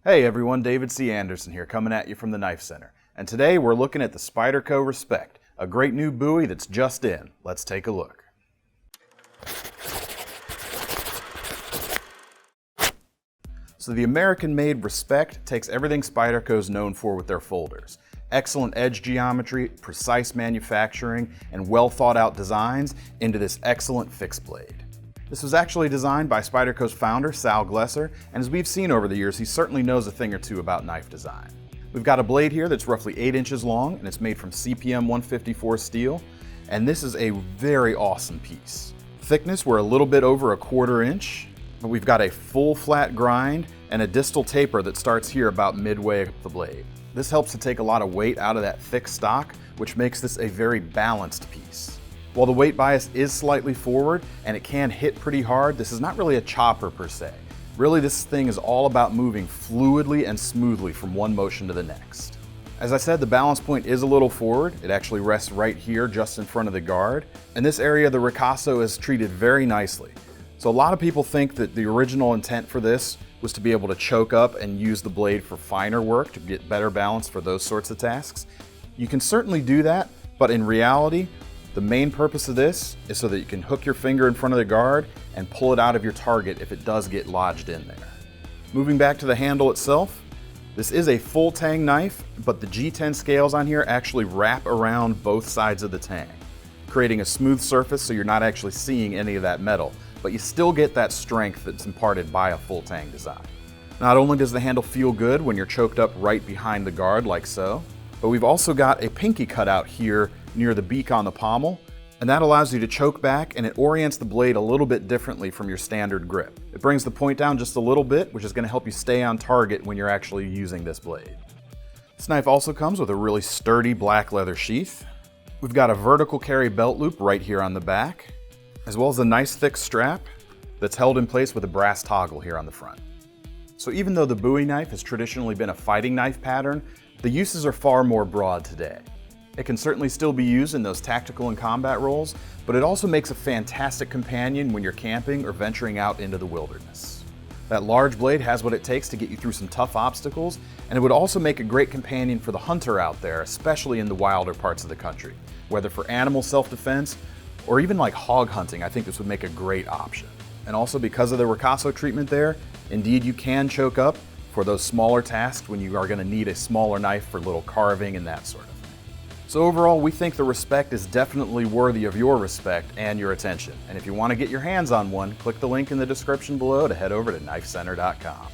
Hey everyone, David C. Anderson here, coming at you from the Knifecenter. And today we're looking at the Spyderco Respect, a great new Bowie that's just in. Let's take a look. So the American-made Respect takes everything Spyderco's known for with their folders. Excellent edge geometry, precise manufacturing, and well-thought-out designs into this excellent fixed blade. This was actually designed by Spyderco's founder, Sal Glesser, and as we've seen over the years, he certainly knows a thing or two about knife design. We've got a blade here that's roughly 8 inches long, and it's made from CPM 154 steel, and this is a very awesome piece. Thickness, we're a little bit over 1/4 inch, but we've got a full flat grind and a distal taper that starts here about midway up the blade. This helps to take a lot of weight out of that thick stock, which makes this a very balanced piece. While the weight bias is slightly forward and it can hit pretty hard, this is not really a chopper per se. Really, this thing is all about moving fluidly and smoothly from one motion to the next. As I said, the balance point is a little forward. It actually rests right here just in front of the guard. In this area, the Ricasso is treated very nicely. So a lot of people think that the original intent for this was to be able to choke up and use the blade for finer work to get better balance for those sorts of tasks. You can certainly do that, but in reality, the main purpose of this is so that you can hook your finger in front of the guard and pull it out of your target if it does get lodged in there. Moving back to the handle itself, this is a full tang knife, but the G10 scales on here actually wrap around both sides of the tang, creating a smooth surface so you're not actually seeing any of that metal, but you still get that strength that's imparted by a full tang design. Not only does the handle feel good when you're choked up right behind the guard like so, but we've also got a pinky cutout here near the beak on the pommel, and that allows you to choke back and it orients the blade a little bit differently from your standard grip. It brings the point down just a little bit, which is going to help you stay on target when you're actually using this blade. This knife also comes with a really sturdy black leather sheath. We've got a vertical carry belt loop right here on the back, as well as a nice thick strap that's held in place with a brass toggle here on the front. So even though the Bowie knife has traditionally been a fighting knife pattern, the uses are far more broad today. It can certainly still be used in those tactical and combat roles, but it also makes a fantastic companion when you're camping or venturing out into the wilderness. That large blade has what it takes to get you through some tough obstacles, and it would also make a great companion for the hunter out there, especially in the wilder parts of the country. Whether for animal self-defense or even like hog hunting, I think this would make a great option. And also because of the Ricasso treatment there, indeed you can choke up for those smaller tasks when you are going to need a smaller knife for little carving and that sort of thing. So overall, we think the Respect is definitely worthy of your respect and your attention. And if you want to get your hands on one, click the link in the description below to head over to knifecenter.com.